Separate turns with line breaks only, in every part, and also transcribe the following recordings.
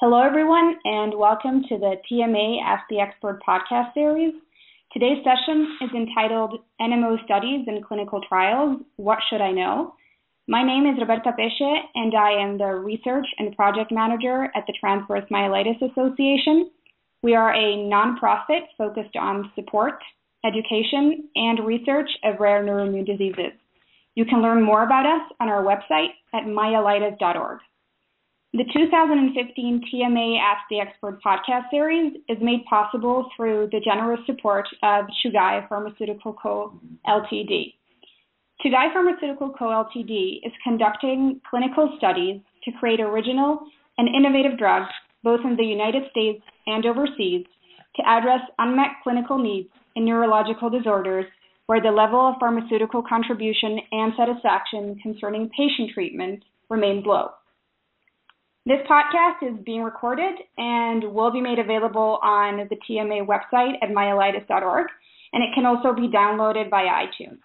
Hello, everyone, and welcome to the TMA Ask the Expert podcast series. Today's session is entitled NMO Studies and Clinical Trials, What Should I Know? My name is Roberta Pesce, and I am the Research and Project Manager at the Transverse Myelitis Association. We are a nonprofit focused on support, education, and research of rare neuroimmune diseases. You can learn more about us on our website at myelitis.org. The 2015 TMA Ask the Expert podcast series is made possible through the generous support of Chugai Pharmaceutical Co., Ltd. Chugai Pharmaceutical Co., Ltd. is conducting clinical studies to create original and innovative drugs, both in the United States and overseas, to address unmet clinical needs in neurological disorders where the level of pharmaceutical contribution and satisfaction concerning patient treatment remains low. This podcast is being recorded and will be made available on the TMA website at myelitis.org, and it can also be downloaded via iTunes.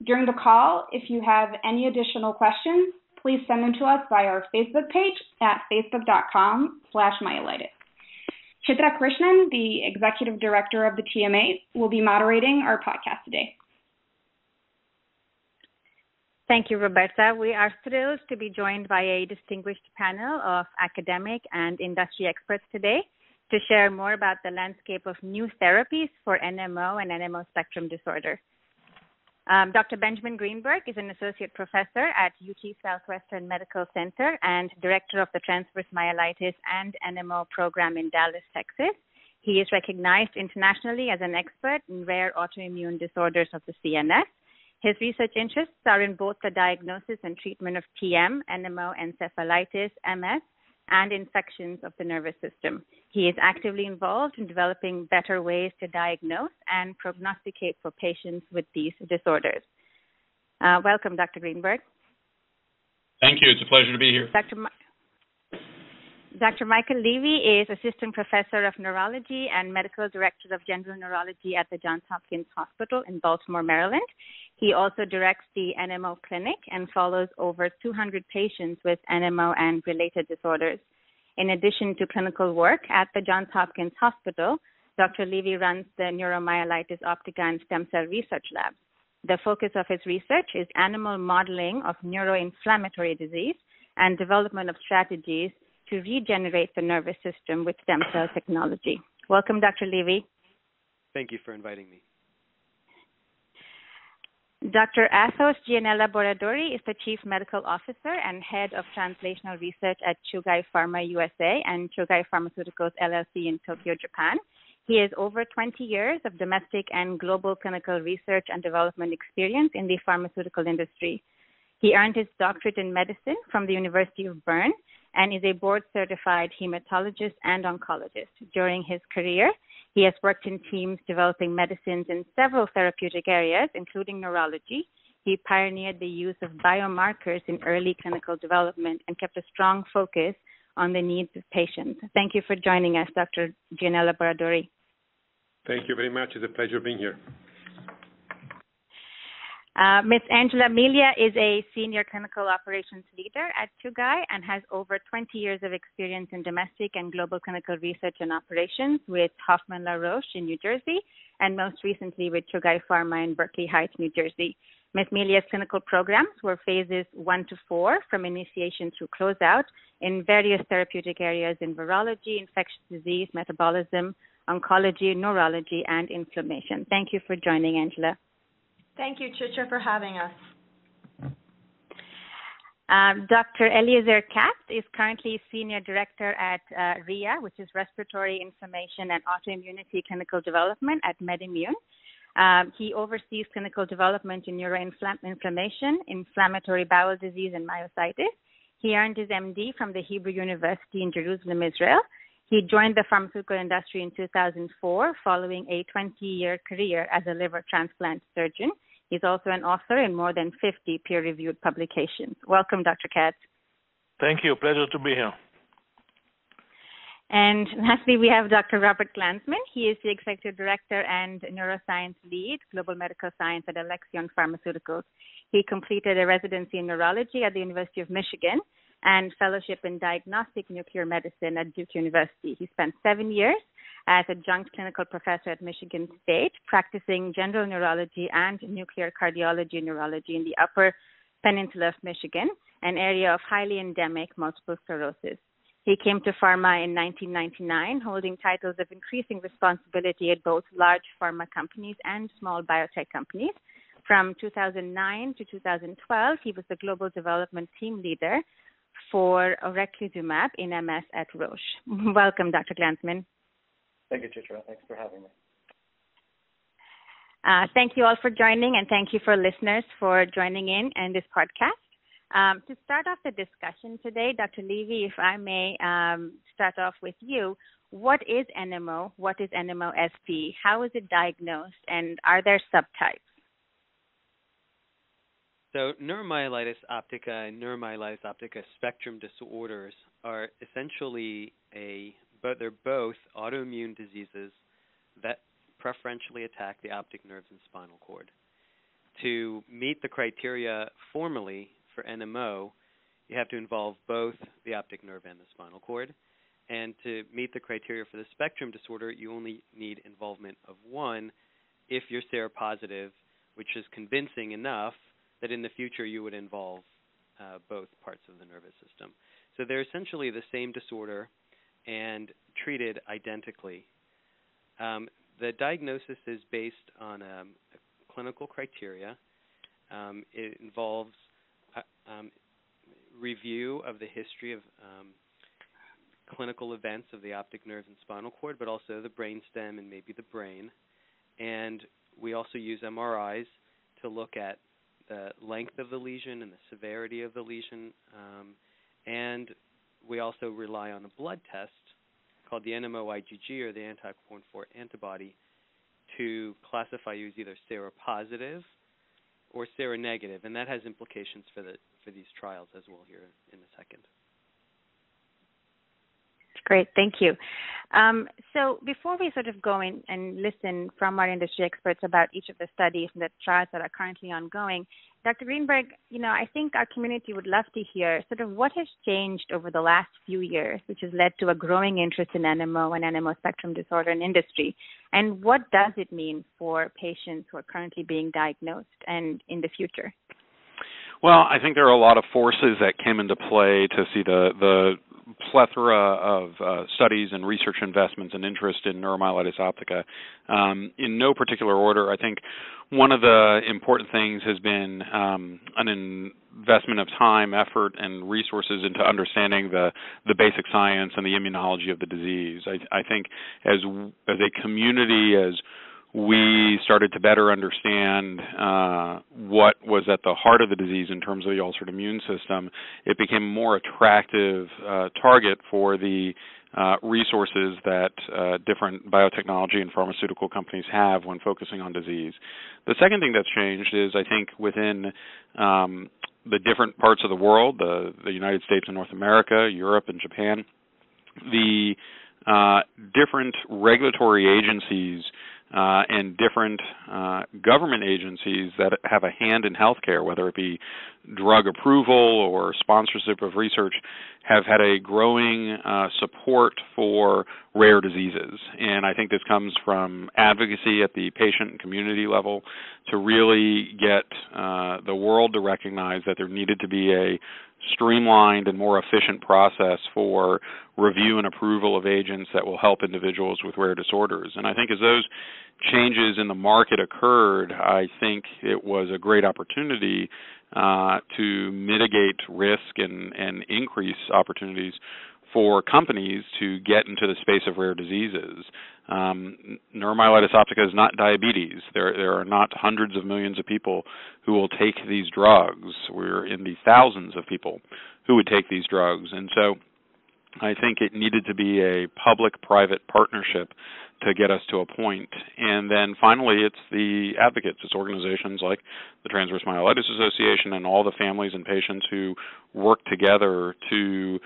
During the call, if you have any additional questions, please send them to us via our Facebook page at facebook.com/myelitis. Chitra Krishnan, the Executive Director of the TMA, will be moderating our podcast today.
Thank you, Roberta. We are thrilled to be joined by a distinguished panel of academic and industry experts today to share more about the landscape of new therapies for NMO and NMO spectrum disorder. Dr. Benjamin Greenberg is an associate professor at UT Southwestern Medical Center and director of the Transverse Myelitis and NMO program in Dallas, Texas. He is recognized internationally as an expert in rare autoimmune disorders of the CNS. His research interests are in both the diagnosis and treatment of TM, NMO, encephalitis, MS, and infections of the nervous system. He is actively involved in developing better ways to diagnose and prognosticate for patients with these disorders. Welcome, Dr. Greenberg.
Thank you. It's a pleasure to be here.
Dr. Michael Levy is Assistant Professor of Neurology and Medical Director of General Neurology at the Johns Hopkins Hospital in Baltimore, Maryland. He also directs the NMO clinic and follows over 200 patients with NMO and related disorders. In addition to clinical work at the Johns Hopkins Hospital, Dr. Levy runs the Neuromyelitis Optica and Stem Cell Research Lab. The focus of his research is animal modeling of neuroinflammatory disease and development of strategies to regenerate the nervous system with stem cell technology. Welcome, Dr. Levy.
Thank you for inviting me.
Dr. Athos Gianella Boradori is the Chief Medical Officer and Head of Translational Research at Chugai Pharma USA and Chugai Pharmaceuticals LLC in Tokyo, Japan. He has over 20 years of domestic and global clinical research and development experience in the pharmaceutical industry. He earned his doctorate in medicine from the University of Bern and is a board-certified hematologist and oncologist. During his career, he has worked in teams developing medicines in several therapeutic areas, including neurology. He pioneered the use of biomarkers in early clinical development and kept a strong focus on the needs of patients. Thank you for joining us, Dr. Gianella Boradori.
Thank you very much. It's a pleasure being here.
Ms. Angela Milia is a senior clinical operations leader at Chugai and has over 20 years of experience in domestic and global clinical research and operations with Hoffman La Roche in New Jersey and most recently with Chugai Pharma in Berkeley Heights, New Jersey. Ms. Milia's clinical programs were phases 1 to 4 from initiation through closeout in various therapeutic areas in virology, infectious disease, metabolism, oncology, neurology, and inflammation. Thank you for joining, Angela.
Thank you, Chitra, for having us.
Dr. Eliezer Katz is currently Senior Director at RIA, which is Respiratory Inflammation and Autoimmunity Clinical Development at MedImmune. He oversees clinical development in neuroinflammation, inflammatory bowel disease, and myositis. He earned his MD from the Hebrew University in Jerusalem, Israel. He joined the pharmaceutical industry in 2004 following a 20-year career as a liver transplant surgeon. He's also an author in more than 50 peer-reviewed publications. Welcome, Dr. Katz.
Thank you. Pleasure to be here.
And lastly, we have Dr. Robert Glanzman. He is the Executive Director and Neuroscience Lead, Global Medical Science at Alexion Pharmaceuticals. He completed a residency in neurology at the University of Michigan. and fellowship in diagnostic nuclear medicine at Duke University. He spent 7 years as adjunct clinical professor at Michigan State, practicing general neurology and nuclear cardiology and neurology in the Upper Peninsula of Michigan, an area of highly endemic multiple sclerosis. He came to pharma in 1999, holding titles of increasing responsibility at both large pharma companies and small biotech companies. From 2009 to 2012, he was the global development team leader for oreclizumab in MS at Roche. Welcome, Dr. Glanzman.
Thank you, Chitra. Thanks for having me.
Thank you all for joining, and thank you for listeners for joining in this podcast. To start off the discussion today, Dr. Levy, if I may start off with you, what is NMO? What is NMO-SP? How is it diagnosed, and are there subtypes?
So neuromyelitis optica and neuromyelitis optica spectrum disorders are essentially they're both autoimmune diseases that preferentially attack the optic nerves and spinal cord. To meet the criteria formally for NMO, you have to involve both the optic nerve and the spinal cord. And to meet the criteria for the spectrum disorder, you only need involvement of one if you're seropositive, which is convincing enough that in the future you would involve both parts of the nervous system. So they're essentially the same disorder and treated identically. The diagnosis is based on a clinical criteria. It involves review of the history of clinical events of the optic nerves and spinal cord, but also the brainstem and maybe the brain. And we also use MRIs to look at the length of the lesion and the severity of the lesion. And we also rely on a blood test called the NMO-IgG, or the anti-4 antibody, to classify you as either seropositive or seronegative, and that has implications for these trials, as we'll hear in a second.
Great, thank you. So before we sort of go in and listen from our industry experts about each of the studies and the trials that are currently ongoing, Dr. Greenberg, I think our community would love to hear sort of what has changed over the last few years, which has led to a growing interest in NMO and NMO spectrum disorder in industry, and what does it mean for patients who are currently being diagnosed and in the future?
Well, I think there are a lot of forces that came into play to see the plethora of studies and research investments and interest in neuromyelitis optica. In no particular order, I think one of the important things has been an investment of time, effort, and resources into understanding the basic science and the immunology of the disease. I think as a community, as we started to better understand what was at the heart of the disease in terms of the altered immune system, it became a more attractive target for the resources that different biotechnology and pharmaceutical companies have when focusing on disease. The second thing that's changed is, I think, within the different parts of the world, the United States and North America, Europe and Japan, the different regulatory agencies and different government agencies that have a hand in healthcare, whether it be drug approval or sponsorship of research, have had a growing support for rare diseases. And I think this comes from advocacy at the patient and community level to really get the world to recognize that there needed to be a streamlined and more efficient process for review and approval of agents that will help individuals with rare disorders. And I think as those changes in the market occurred, I think it was a great opportunity to mitigate risk and increase opportunities for companies to get into the space of rare diseases. Neuromyelitis optica is not diabetes. There are not hundreds of millions of people who will take these drugs. We're in the thousands of people who would take these drugs. And so I think it needed to be a public-private partnership to get us to a point. And then finally, it's the advocates. It's organizations like the Transverse Myelitis Association and all the families and patients who work together to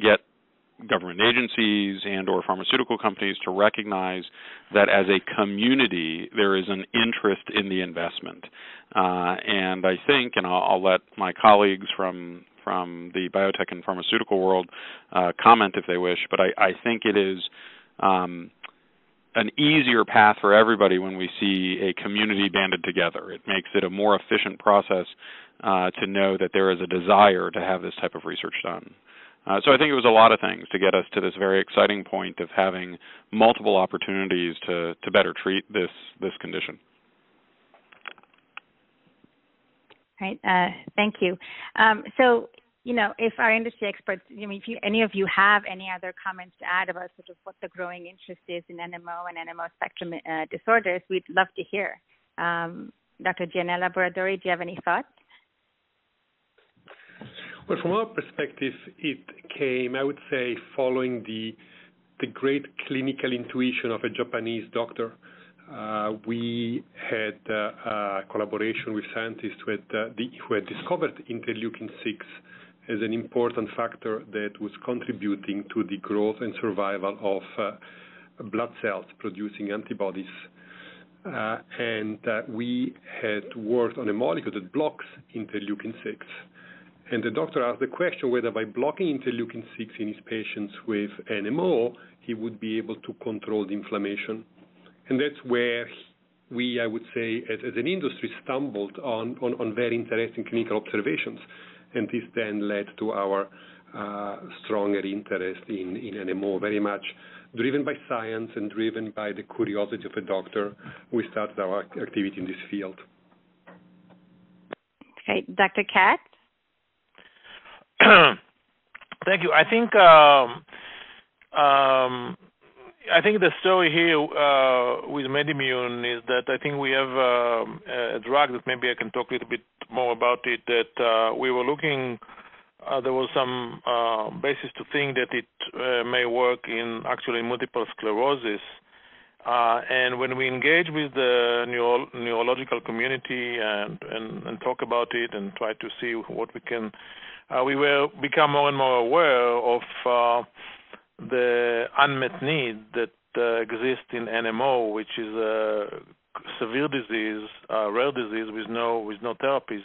get government agencies and or pharmaceutical companies to recognize that as a community there is an interest in the investment. And I think, and I'll let my colleagues from from the biotech and pharmaceutical world comment if they wish, but I think it is an easier path for everybody when we see a community banded together. It makes it a more efficient process to know that there is a desire to have this type of research done. So I think it was a lot of things to get us to this very exciting point of having multiple opportunities to better treat this condition.
Right. Thank you. So, if our industry experts, if any of you have any other comments to add about sort of what the growing interest is in NMO and NMO spectrum disorders, we'd love to hear. Dr. Gianella Boradori, do you have any thoughts?
Well, from our perspective, it came, I would say, following the great clinical intuition of a Japanese doctor. We had a collaboration with scientists who had discovered interleukin-6 as an important factor that was contributing to the growth and survival of blood cells producing antibodies. And we had worked on a molecule that blocks interleukin-6. And the doctor asked the question whether by blocking interleukin-6 in his patients with NMO, he would be able to control the inflammation. And that's where we, I would say, as an industry, stumbled on very interesting clinical observations. And this then led to our stronger interest in NMO, very much driven by science and driven by the curiosity of a doctor. We started our activity in this field.
Okay, Dr. Katz?
Thank you. I think the story here with MedImmune is that I think we have a drug that maybe I can talk a little bit more about it, that we were looking, there was some basis to think that it may work in actually multiple sclerosis. And when we engage with the neurological community and talk about it and try to see what we can, we will become more and more aware of the unmet need that exists in NMO, which is a severe disease, rare disease with no therapies.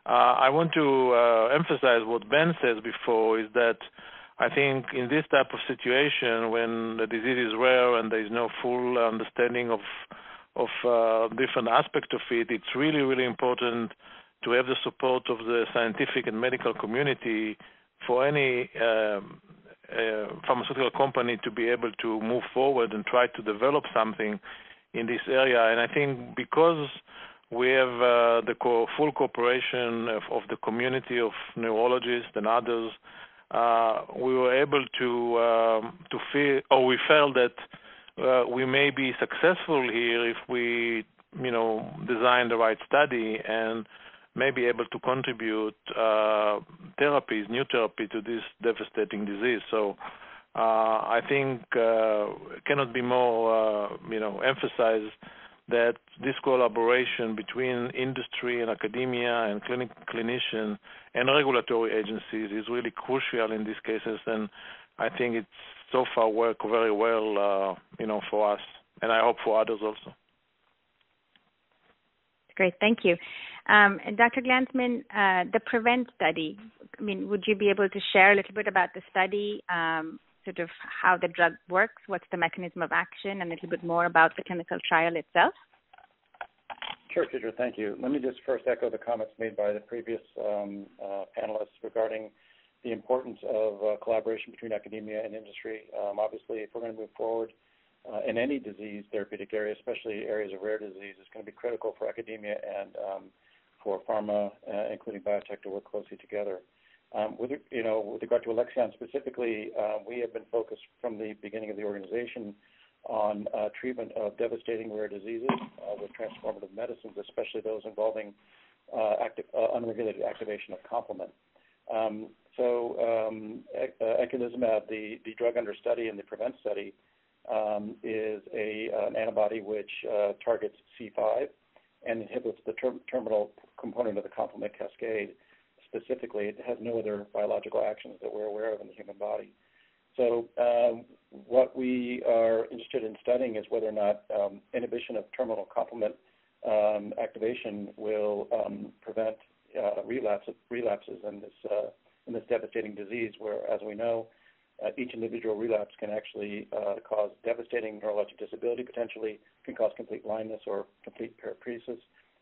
I want to emphasize what Ben says before, is that I think in this type of situation, when the disease is rare and there is no full understanding of different aspects of it, it's really, really important to have the support of the scientific and medical community for any pharmaceutical company to be able to move forward and try to develop something in this area. And I think because we have the full cooperation of the community of neurologists and others, we were able to feel, or we felt that we may be successful here if we, design the right study and may be able to contribute new therapy to this devastating disease. So I think cannot be more, emphasized that this collaboration between industry and academia and clinician and regulatory agencies is really crucial in these cases, and I think it's so far worked very well, for us, and I hope for others also.
Great, thank you. And Dr. Glanzman, the PREVENT study, would you be able to share a little bit about the study, sort of how the drug works, what's the mechanism of action, and a little bit more about the clinical trial itself?
Sure, Peter, thank you. Let me just first echo the comments made by the previous panelists regarding the importance of collaboration between academia and industry. Obviously, if we're going to move forward in any disease therapeutic area, especially areas of rare disease, it's going to be critical for academia and for pharma, including biotech, to work closely together. With regard to Alexion specifically, we have been focused from the beginning of the organization on treatment of devastating rare diseases with transformative medicines, especially those involving unregulated activation of complement. Eculizumab, the drug under study in the PREVENT study, is an antibody which targets C5 and inhibits the terminal component of the complement cascade. Specifically, it has no other biological actions that we're aware of in the human body. So what we are interested in studying is whether or not inhibition of terminal complement activation will prevent relapses in this in this devastating disease where, as we know, each individual relapse can actually cause devastating neurologic disability, potentially can cause complete blindness or complete paraparesis,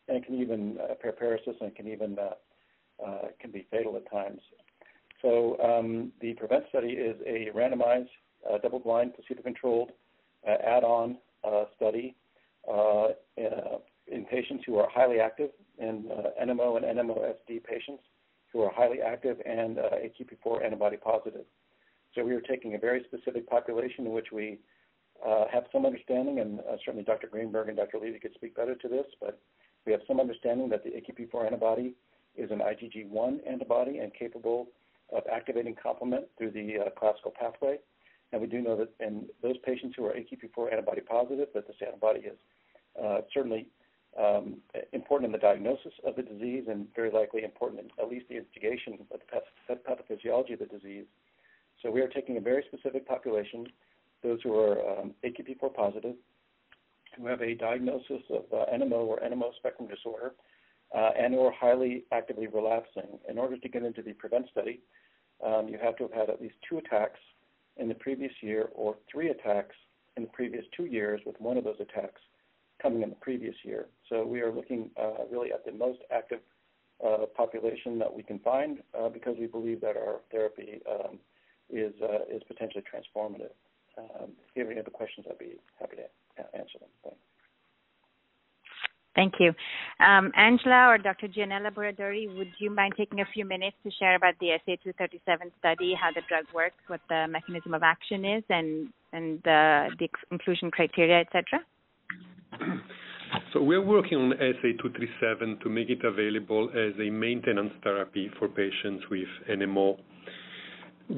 and it can even paraparesis, and can even can be fatal at times. So the PREVENT study is a randomized, double-blind, placebo-controlled add-on study in patients who are highly active, and NMO and NMO-SD patients who are highly active and AQP4 antibody positive. So we are taking a very specific population in which we have some understanding, and certainly Dr. Greenberg and Dr. Levy could speak better to this, but we have some understanding that the AQP4 antibody is an IgG1 antibody and capable of activating complement through the classical pathway. And we do know that in those patients who are AQP4 antibody positive, that this antibody is certainly important in the diagnosis of the disease and very likely important in at least the instigation of the pathophysiology of the disease. So we are taking a very specific population, those who are AQP4 positive, who have a diagnosis of NMO or NMO spectrum disorder, and who are highly actively relapsing. In order to get into the PREVENT study, you have to have had at least 2 attacks in the previous year or 3 attacks in the previous 2 years, with one of those attacks coming in the previous year. So we are looking really at the most active population that we can find because we believe that our therapy is potentially transformative. If you have any other questions, I'd be happy to answer them. Thanks.
Thank you. Angela or Dr. Gianella Boradori, would you mind taking a few minutes to share about the SA237 study, how the drug works, what the mechanism of action is, and the inclusion criteria, etc.?
So we're working on SA237 to make it available as a maintenance therapy for patients with NMO.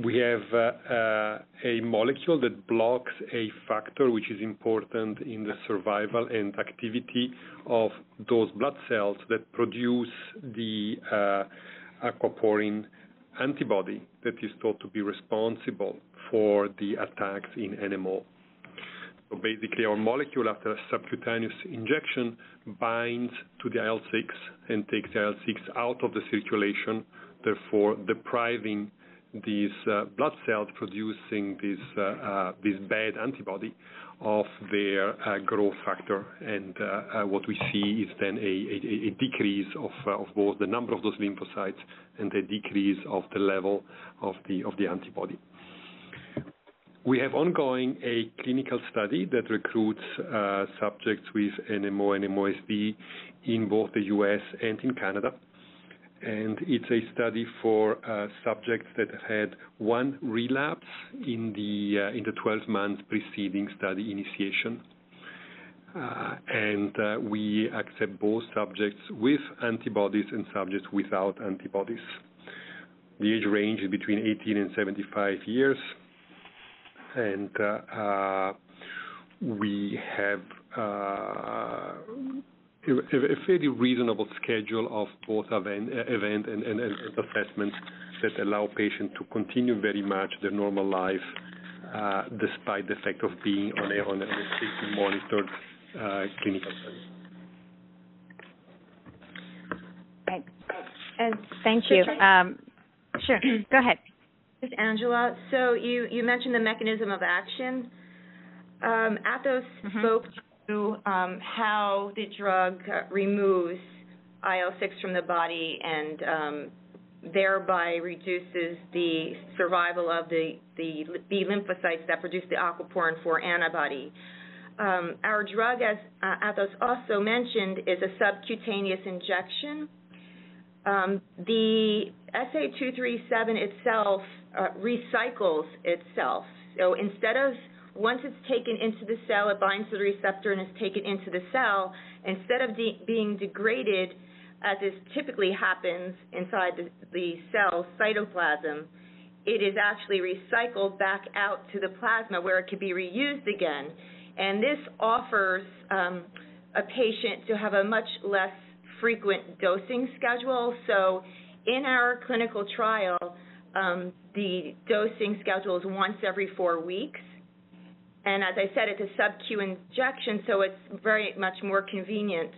We have a molecule that blocks a factor which is important in the survival and activity of those blood cells that produce the aquaporin antibody that is thought to be responsible for the attacks in NMO. So basically, our molecule, after a subcutaneous injection, binds to the IL-6 and takes the IL-6 out of the circulation, therefore depriving these blood cells producing this bad antibody of their growth factor, and what we see is then a decrease of both the number of those lymphocytes and a decrease of the level of the antibody. We have ongoing a clinical study that recruits subjects with NMO and NMOSD in both the U.S. and in Canada. And it's a study for subjects that have had one relapse in the 12 months preceding study initiation. And we accept both subjects with antibodies and subjects without antibodies. The age range is between 18 and 75 years. And we have a fairly reasonable schedule of both event and assessments that allow patients to continue very much their normal life despite the fact of being on a strictly monitored clinical study.
Right. And thank you. Sure, go ahead.
This is Angela. So you mentioned the mechanism of action. Athos spoke to how the drug removes IL-6 from the body and thereby reduces the survival of the B lymphocytes that produce the aquaporin 4 antibody. Our drug, as Athos also mentioned, is a subcutaneous injection. The SA237 itself recycles itself. So instead of, once it's taken into the cell, it binds to the receptor and is taken into the cell, instead of being degraded, as is typically happens inside the cell cytoplasm, it is actually recycled back out to the plasma where it can be reused again. And this offers a patient to have a much less frequent dosing schedule. So in our clinical trial, the dosing schedule is once every 4 weeks. And as I said, it's a sub-Q injection, so it's very much more convenient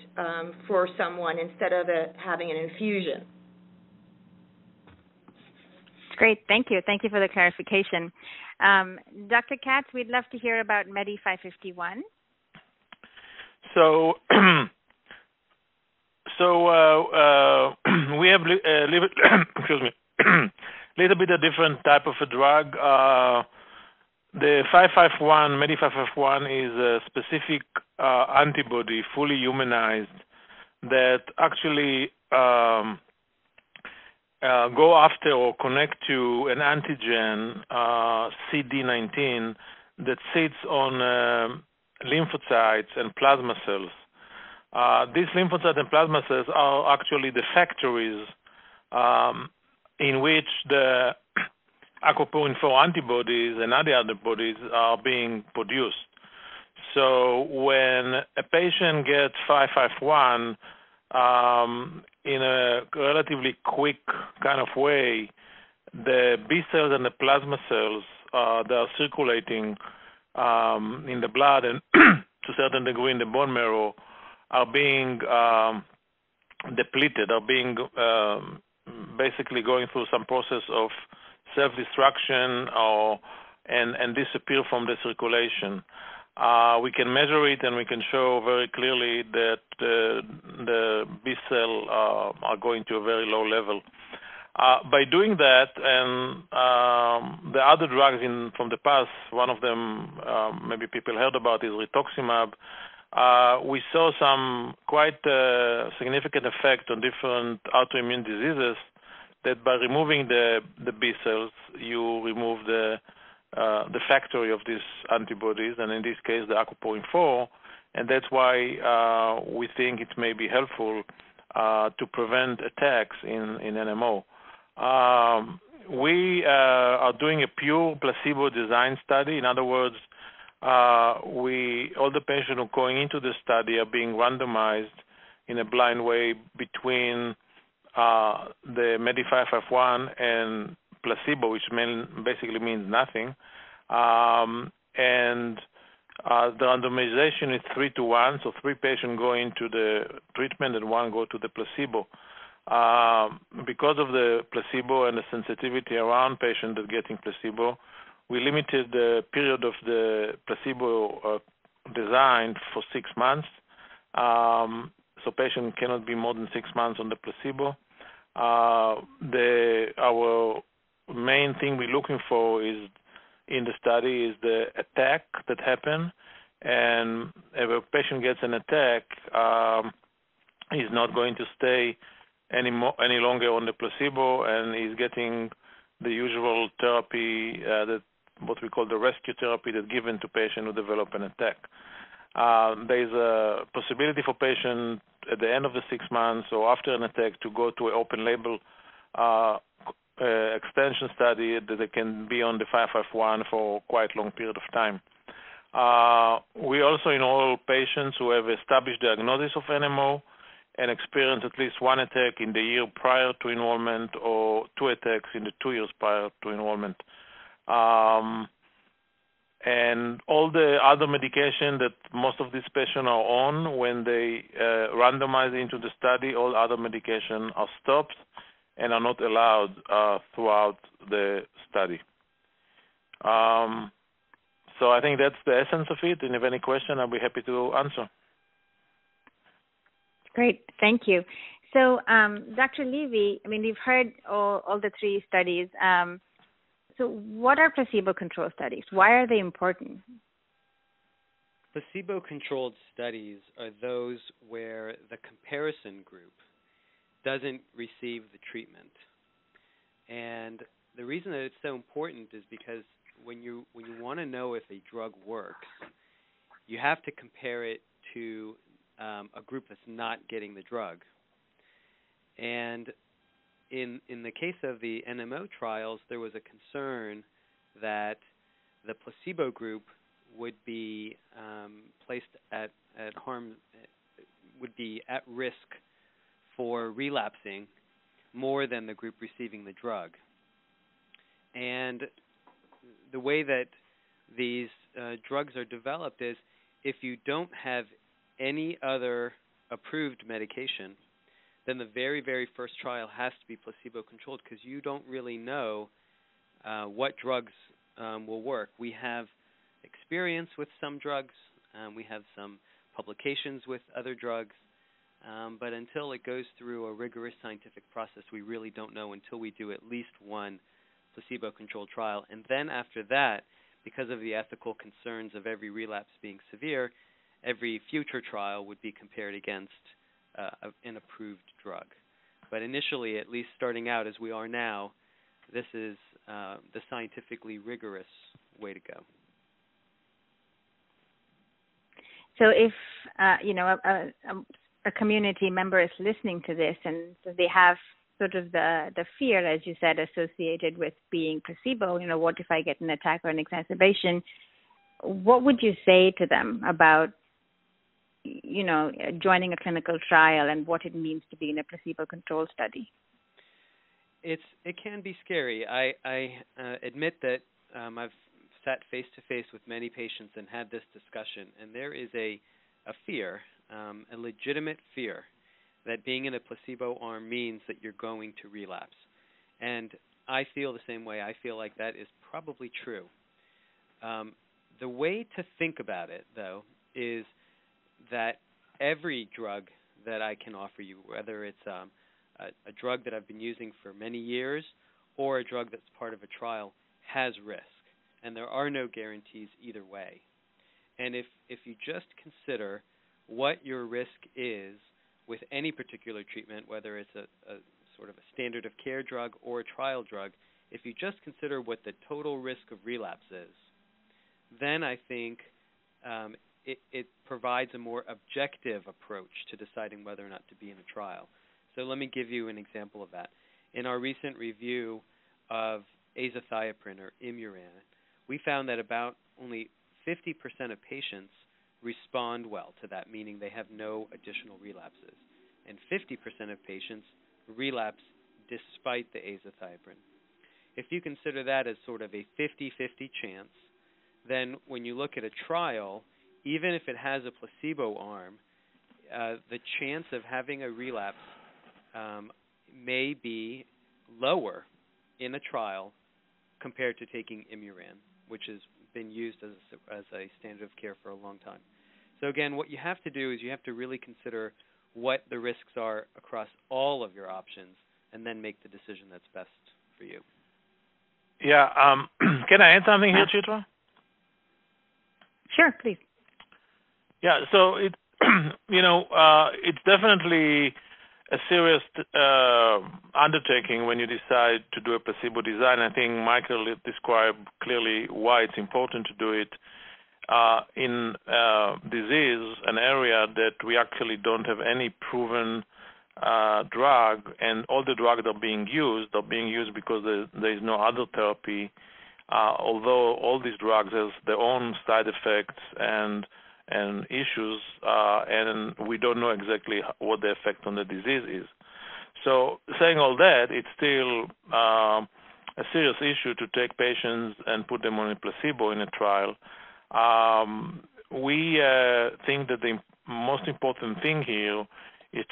for someone instead of having an infusion.
Great. Thank you. Thank you for the clarification. Dr. Katz, we'd love to hear about Medi 551.
So, we have excuse me, little bit a different type of a drug. The 551, Medi 551, is a specific antibody, fully humanized, that actually go after or connect to an antigen, CD19, that sits on lymphocytes and plasma cells. These lymphocytes and plasma cells are actually the factories in which the aquaporin-4 antibodies and other antibodies are being produced. So when a patient gets 551 in a relatively quick kind of way, the B cells and the plasma cells that are circulating in the blood and to a certain degree in the bone marrow are being depleted, are being basically going through some process of self-destruction and disappear from the circulation. We can measure it, and we can show very clearly that the B cell are going to a very low level. By doing that, and the other drugs from the past, one of them maybe people heard about is rituximab. We saw some quite significant effect on different autoimmune diseases, that by removing the B cells, you remove the factory of these antibodies, and in this case, the aquaporin-4, and that's why we think it may be helpful to prevent attacks in NMO. We are doing a pure placebo design study. In other words, all the patients who are going into the study are being randomized in a blind way between the Medi 551 and placebo, which basically means nothing. And the randomization is 3-to-1, so 3 patients go into the treatment and 1 go to the placebo. Because of the placebo and the sensitivity around patients that are getting placebo, we limited the period of the placebo design for 6 months. So patients cannot be more than 6 months on the placebo. Our main thing we're looking for in the study is the attack that happened, and if a patient gets an attack, he's not going to stay any longer on the placebo, and he's getting the usual therapy, that what we call the rescue therapy, that's given to patients who develop an attack. There's a possibility for patients at the end of the 6 months or after an attack to go to an open label extension study that they can be on the 551 for quite a long period of time. We also enroll patients who have established diagnosis of NMO and experience at least 1 attack in the year prior to enrollment or 2 attacks in the 2 years prior to enrollment. And all the other medication that most of these patients are on, when they randomize into the study, all other medication are stopped and are not allowed throughout the study. So I think that's the essence of it, and if any question, I'll be happy to answer.
Great, thank you. So, Dr. Levy, I mean, we've heard all the 3 studies. So what are placebo-controlled studies? Why are they important?
Placebo-controlled studies are those where the comparison group doesn't receive the treatment. And the reason that it's so important is because when you want to know if a drug works, you have to compare it to a group that's not getting the drug. And in the case of the NMO trials, there was a concern that the placebo group would be placed at harm, would be at risk for relapsing more than the group receiving the drug. And the way that these drugs are developed is if you don't have any other approved medication, then the very, very first trial has to be placebo-controlled because you don't really know what drugs will work. We have experience with some drugs. We have some publications with other drugs. But until it goes through a rigorous scientific process, we really don't know until we do at least one placebo-controlled trial. And then after that, because of the ethical concerns of every relapse being severe, every future trial would be compared against an approved drug. But initially, at least starting out as we are now, this is the scientifically rigorous way to go.
So if a community member is listening to this and so they have sort of the fear, as you said, associated with being placebo, what if I get an attack or an exacerbation? What would you say to them about, joining a clinical trial and what it means to be in a placebo-controlled study?
It can be scary. I admit that I've sat face-to-face with many patients and had this discussion, and there is a fear, a legitimate fear, that being in a placebo arm means that you're going to relapse. And I feel the same way. I feel like that is probably true. The way to think about it, though, is that every drug that I can offer you, whether it's a drug that I've been using for many years or a drug that's part of a trial, has risk. And there are no guarantees either way. And if you just consider what your risk is with any particular treatment, whether it's a sort of a standard of care drug or a trial drug, if you just consider what the total risk of relapse is, then I think it provides a more objective approach to deciding whether or not to be in a trial. So let me give you an example of that. In our recent review of azathioprine or Imuran, we found that about only 50% of patients respond well to that, meaning they have no additional relapses. And 50% of patients relapse despite the azathioprine. If you consider that as sort of a 50-50 chance, then when you look at a trial, even if it has a placebo arm, the chance of having a relapse may be lower in a trial compared to taking Imuran, which has been used as a standard of care for a long time. So again, what you have to do is you have to really consider what the risks are across all of your options and then make the decision that's best for you.
Yeah. Can I add something here, Chitra?
Sure, please.
Yeah. So it's definitely a serious undertaking when you decide to do a placebo design. I think Michael described clearly why it's important to do it in disease, an area that we actually don't have any proven drug, and all the drugs are being used because there is no other therapy, although all these drugs have their own side effects and issues, and we don't know exactly what the effect on the disease is. So saying all that, it's still a serious issue to take patients and put them on a placebo in a trial. We think that the most important thing here is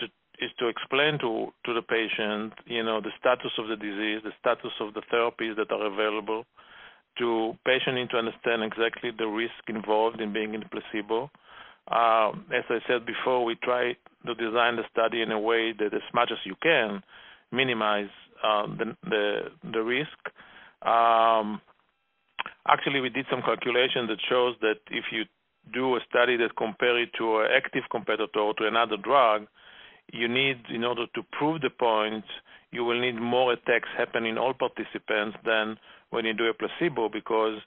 to explain to the patient, the status of the disease, the status of the therapies that are available. To patient need to understand exactly the risk involved in being in placebo. As I said before, we try to design the study in a way that, as much as you can, minimize the risk. Actually, we did some calculation that shows that if you do a study that compare it to an active competitor or to another drug, you need, in order to prove the point, you will need more attacks happen in all participants than when you do a placebo, because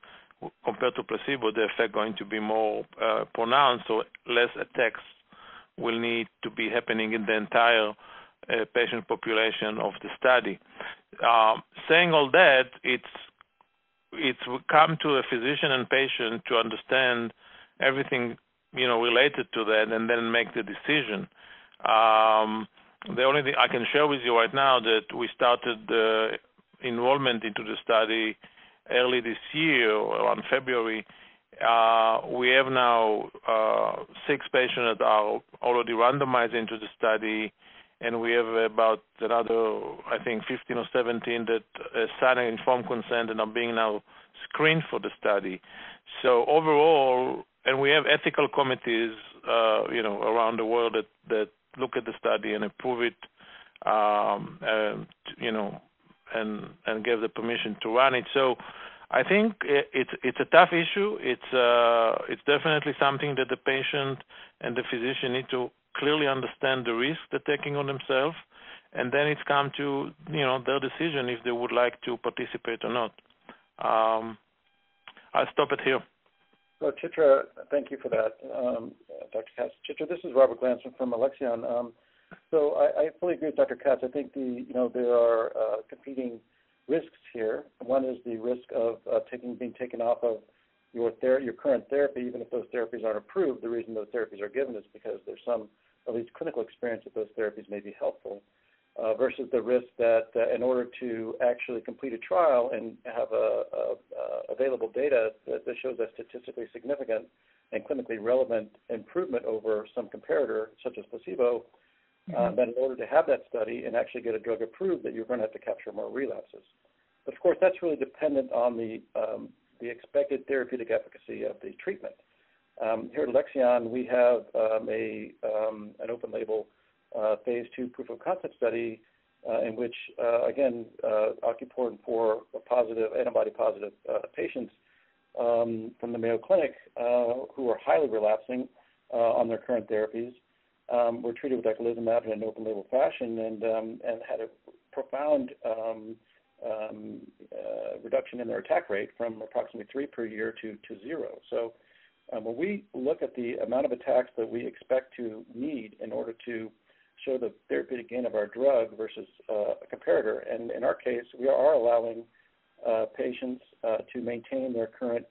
compared to placebo, the effect going to be more pronounced, so less attacks will need to be happening in the entire patient population of the study. Saying all that, it's come to a physician and patient to understand everything related to that and then make the decision. The only thing I can share with you right now that we started enrollment into the study early this year, around February. We have now 6 patients that are already randomized into the study, and we have about another, I think, 15 or 17 that signed an informed consent and are being now screened for the study. So overall, and we have ethical committees, around the world that look at the study and approve it, and give the permission to run it. So I think it's a tough issue. It's definitely something that the patient and the physician need to clearly understand the risk they're taking on themselves, and then it's come to their decision if they would like to participate or not. I'll stop it here.
So Chitra, thank you for that, Dr. Katz. Chitra, this is Robert Glansman from Alexion. So I fully agree with Dr. Katz. I think there are competing risks here. One is the risk of being taken off of your current therapy, even if those therapies aren't approved. The reason those therapies are given is because there's some, at least clinical experience that those therapies may be helpful, versus the risk that in order to actually complete a trial and have available data that shows a statistically significant and clinically relevant improvement over some comparator, such as placebo, that in order to have that study and actually get a drug approved, that you're going to have to capture more relapses. But of course, that's really dependent on the expected therapeutic efficacy of the treatment. Here at Alexion, we have an open-label phase 2 proof of concept study in which, again, occuporin 4 positive, antibody-positive patients from the Mayo Clinic who are highly relapsing on their current therapies were treated with eculizumab in an open-label fashion and had a profound reduction in their attack rate from approximately 3 per year to 0. So when we look at the amount of attacks that we expect to need in order to show the therapeutic gain of our drug versus a comparator, and in our case, we are allowing patients to maintain their current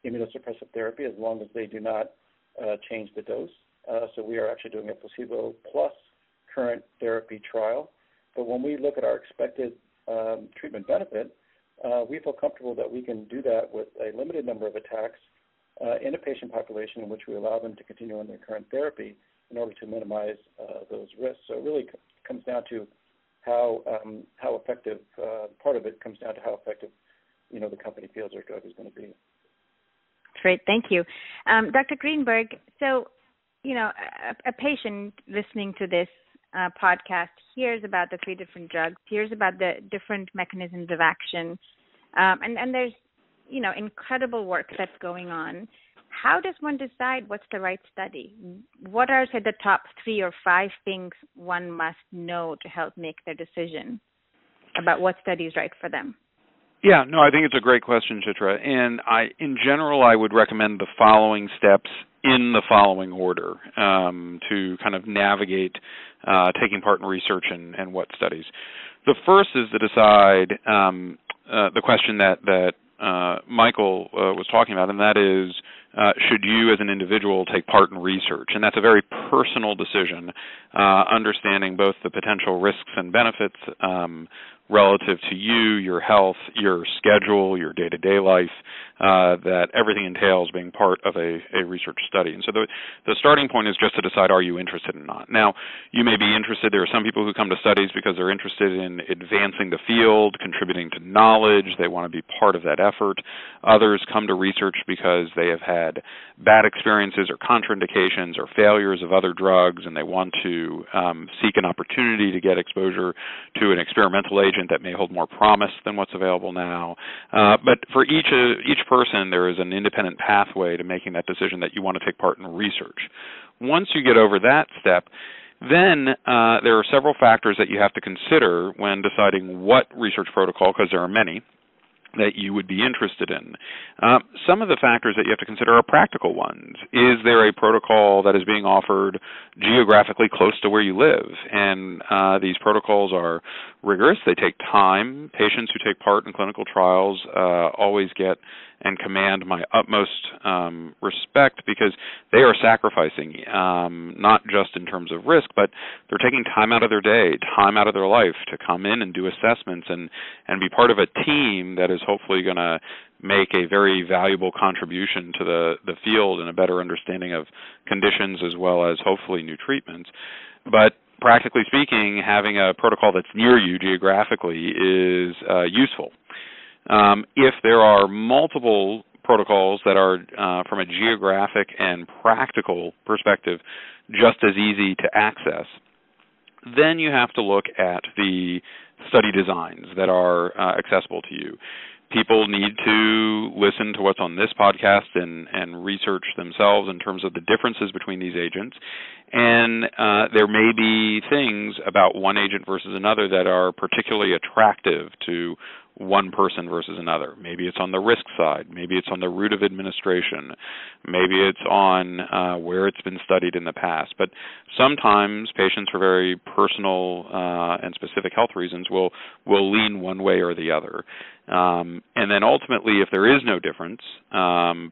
immunosuppressive therapy as long as they do not change the dose. So we are actually doing a placebo plus current therapy trial. But when we look at our expected treatment benefit, we feel comfortable that we can do that with a limited number of attacks in a patient population in which we allow them to continue on their current therapy in order to minimize those risks. So it really comes down to how effective, part of it comes down to how effective, the company feels their drug is going to be.
Great, thank you. Dr. Greenberg, so, a patient listening to this podcast hears about the 3 different drugs, hears about the different mechanisms of action, and there's, incredible work that's going on. How does one decide what's the right study? What are, say, the top 3 or 5 things one must know to help make their decision about what study is right for them?
Yeah, no, I think it's a great question, Chitra. And in general, I would recommend the following steps in the following order to kind of navigate taking part in research and what studies. The first is to decide the question that Michael was talking about, and that is, should you as an individual take part in research? And that's a very personal decision, understanding both the potential risks and benefits relative to you, your health, your schedule, your day-to-day life, that everything entails being part of a research study. And so the starting point is just to decide, are you interested or not? Now, you may be interested. There are some people who come to studies because they're interested in advancing the field, contributing to knowledge. They want to be part of that effort. Others come to research because they have had bad experiences or contraindications or failures of other drugs, and they want to seek an opportunity to get exposure to an experimental agent that may hold more promise than what's available now. But for each person, there is an independent pathway to making that decision that you want to take part in research. Once you get over that step, then there are several factors that you have to consider when deciding what research protocol, because there are many, that you would be interested in. Some of the factors that you have to consider are practical ones. Is there a protocol that is being offered geographically close to where you live? And these protocols are rigorous. They take time. Patients who take part in clinical trials always get and command my utmost respect because they are sacrificing, not just in terms of risk, but they're taking time out of their day, time out of their life to come in and do assessments and be part of a team that is hopefully going to make a very valuable contribution to the field and a better understanding of conditions as well as hopefully new treatments. But practically speaking, having a protocol that's near you geographically is useful. If there are multiple protocols that are, from a geographic and practical perspective, just as easy to access, then you have to look at the study designs that are accessible to you. People need to listen to what's on this podcast and research themselves in terms of the differences between these agents. And there may be things about one agent versus another that are particularly attractive to one person versus another. Maybe it's on the risk side. Maybe it's on the route of administration. Maybe it's on where it's been studied in the past. But sometimes patients, for very personal and specific health reasons, will lean one way or the other. And then ultimately, if there is no difference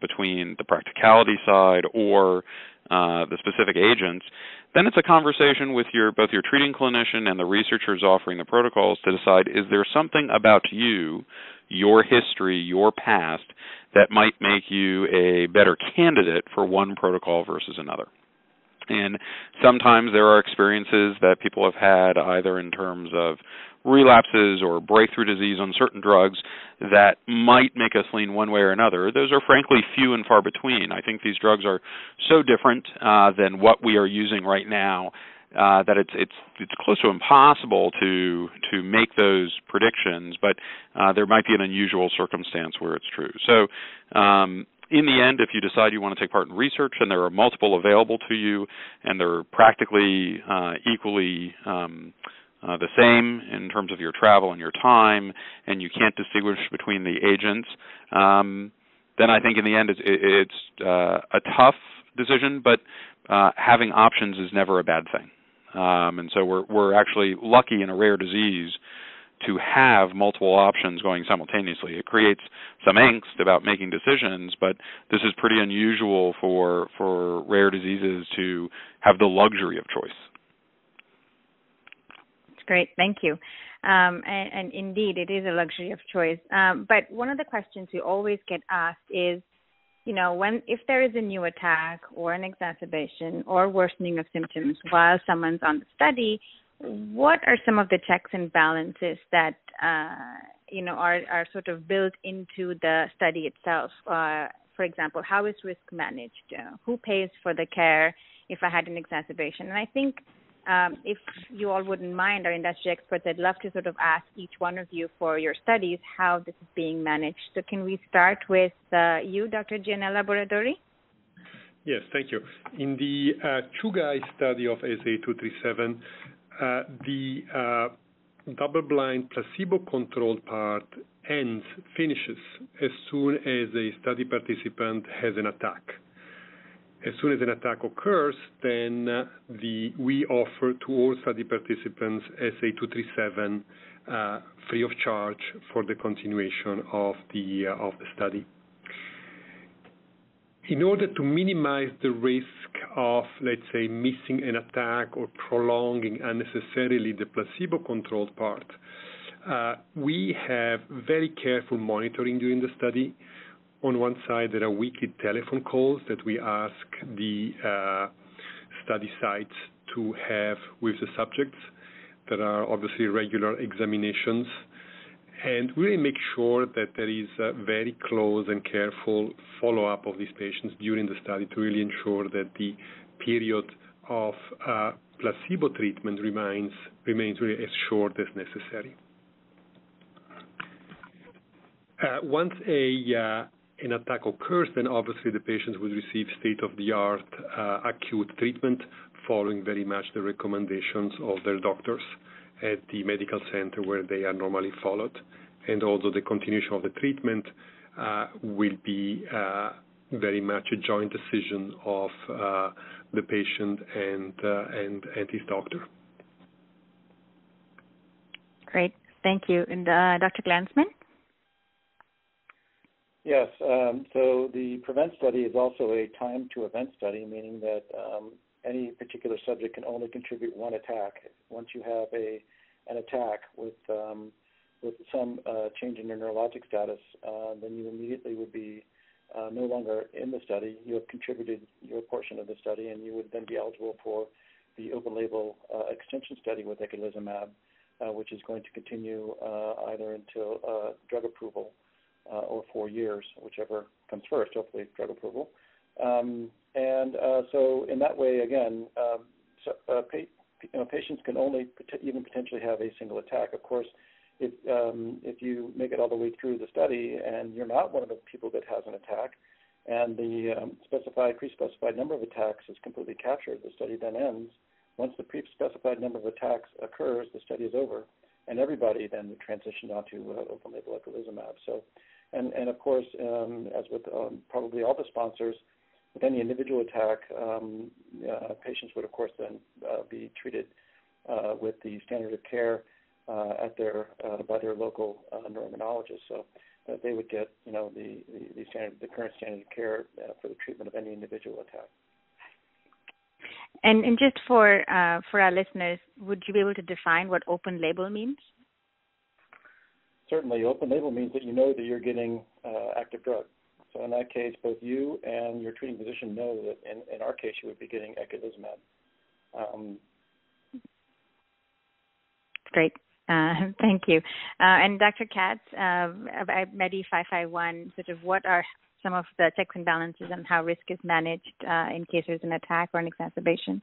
between the practicality side or the specific agents, then it's a conversation with both your treating clinician and the researchers offering the protocols to decide, is there something about you, your history, your past, that might make you a better candidate for one protocol versus another. And sometimes there are experiences that people have had either in terms of relapses or breakthrough disease on certain drugs that might make us lean one way or another. Those are frankly few and far between. I think these drugs are so different than what we are using right now that it's close to impossible to make those predictions, but there might be an unusual circumstance where it's true. So in the end, if you decide you want to take part in research and there are multiple available to you and they're practically equally the same in terms of your travel and your time, and you can't distinguish between the agents, then I think in the end it's a tough decision, but having options is never a bad thing. And so we're actually lucky in a rare disease to have multiple options going simultaneously. It creates some angst about making decisions, but this is pretty unusual for rare diseases to have the luxury of choice.
Great, thank you. And indeed, it is a luxury of choice. But one of the questions we always get asked is, if there is a new attack or an exacerbation or worsening of symptoms while someone's on the study, what are some of the checks and balances that are sort of built into the study itself? For example, how is risk managed? Who pays for the care if I had an exacerbation? And I think if you all wouldn't mind, our industry experts, I'd love to sort of ask each one of you for your studies how this is being managed. So can we start with you, Dr. Gianella Boradori?
Yes, thank you. In the Chugai study of SA237, the double-blind placebo-controlled part finishes as soon as a study participant has an attack. As soon as an attack occurs, then we offer to all study participants SA237 free of charge for the continuation of the study. In order to minimize the risk of, let's say, missing an attack or prolonging unnecessarily the placebo-controlled part, we have very careful monitoring during the study. On one side, there are weekly telephone calls that we ask the study sites to have with the subjects. There are obviously regular examinations. And we really make sure that there is a very close and careful follow-up of these patients during the study to really ensure that the period of placebo treatment remains really as short as necessary. Once an attack occurs, then obviously the patients will receive state-of-the-art acute treatment following very much the recommendations of their doctors at the medical center where they are normally followed. And also the continuation of the treatment will be very much a joint decision of the patient and his doctor.
Great, thank you. And Dr. Glansman?
Yes, so the PREVENT study is also a time-to-event study, meaning that any particular subject can only contribute one attack. Once you have an attack with some change in your neurologic status, then you immediately would be no longer in the study. You have contributed your portion of the study, and you would then be eligible for the open-label extension study with eculizumab, which is going to continue either until drug approval or 4 years, whichever comes first, hopefully drug approval. So in that way, again, patients can only even potentially have a single attack. Of course, if you make it all the way through the study and you're not one of the people that has an attack, and the pre-specified number of attacks is completely captured, the study then ends. Once the pre-specified number of attacks occurs, the study is over, and everybody then would transition onto open-label eculizumab. So, and of course, as with probably all the sponsors, with any individual attack, patients would, of course, then be treated with the standard of care by their local neuroimmunologist. So that they would get, the current standard of care for the treatment of any individual attack.
And just for our listeners, would you be able to define what open label means?
Certainly, open label means that you know that you're getting active drug. So in that case, both you and your treating physician know that in our case, you would be getting eculizumab.
Great. Thank you. And Dr. Katz, MEDI551, sort of what are some of the checks and balances and how risk is managed in case there's an attack or an exacerbation?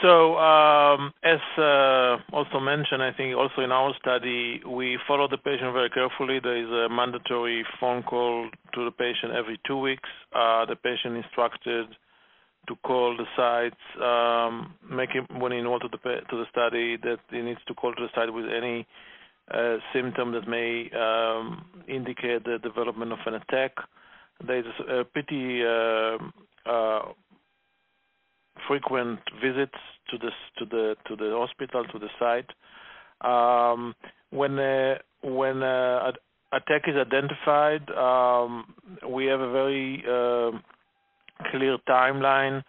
So, as also mentioned, I think also in our study, we follow the patient very carefully. There is a mandatory phone call to the patient every 2 weeks. The patient instructed to call the sites, when he enrolled to the study, that he needs to call to the site with any symptom that may indicate the development of an attack. There is a pretty frequent visits to the hospital, to the site. When attack is identified, we have a very clear timeline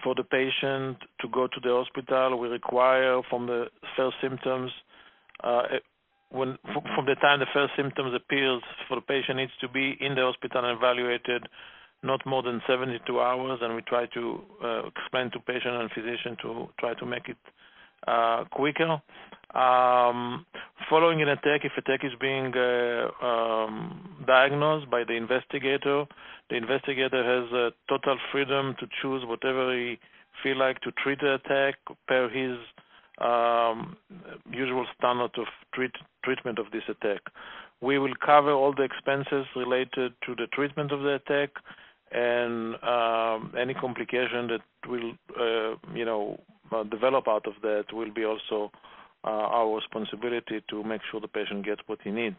for the patient to go to the hospital. We require from the first symptoms, from the time the first symptoms appears, for the patient needs to be in the hospital and evaluated not more than 72 hours, and we try to explain to patient and physician to try to make it quicker. Following an attack, if attack is being diagnosed by the investigator has total freedom to choose whatever he feel like to treat the attack per his usual standard of treatment of this attack. We will cover all the expenses related to the treatment of the attack, and any complication that will develop out of that will be also our responsibility to make sure the patient gets what he needs.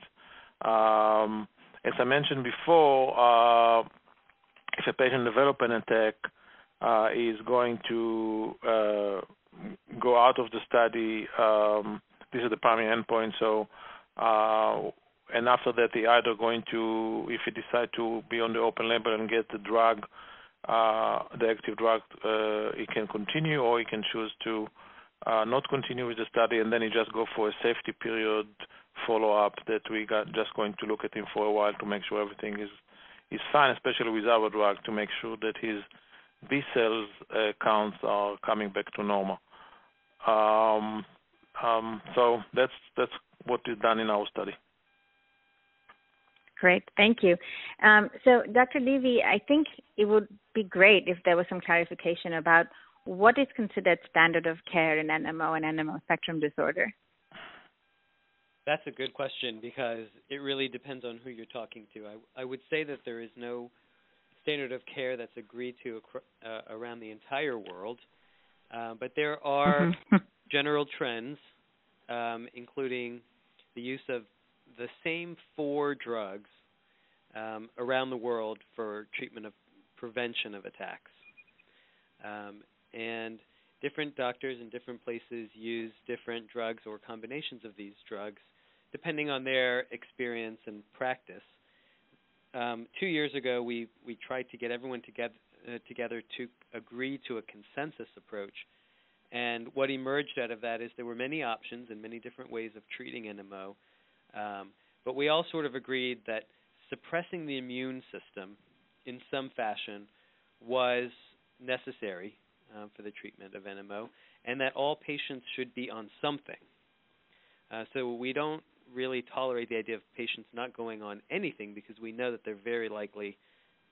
As I mentioned before, if a patient develops an attack, is going to go out of the study. This is the primary endpoint. So, and after that, they either going to, if he decide to be on the open label and get the drug, the active drug, he can continue, or he can choose to not continue with the study, and then he just go for a safety period follow-up that we got just going to look at him for a while to make sure everything is fine, especially with our drug, to make sure that his B cells counts are coming back to normal. So that's what is done in our study.
Great, thank you. So, Dr. Levy, I think it would be great if there was some clarification about what is considered standard of care in NMO and NMO spectrum disorder.
That's a good question, because it really depends on who you're talking to. I would say that there is no standard of care that's agreed to around the entire world, but there are general trends, including the use of the same 4 drugs around the world for treatment of prevention of attacks. And different doctors in different places use different drugs or combinations of these drugs depending on their experience and practice. 2 years ago, we tried to get everyone together to agree to a consensus approach. And what emerged out of that is there were many options and many different ways of treating NMO. But we all sort of agreed that suppressing the immune system in some fashion was necessary for the treatment of NMO, and that all patients should be on something. So we don't really tolerate the idea of patients not going on anything because we know that they're very likely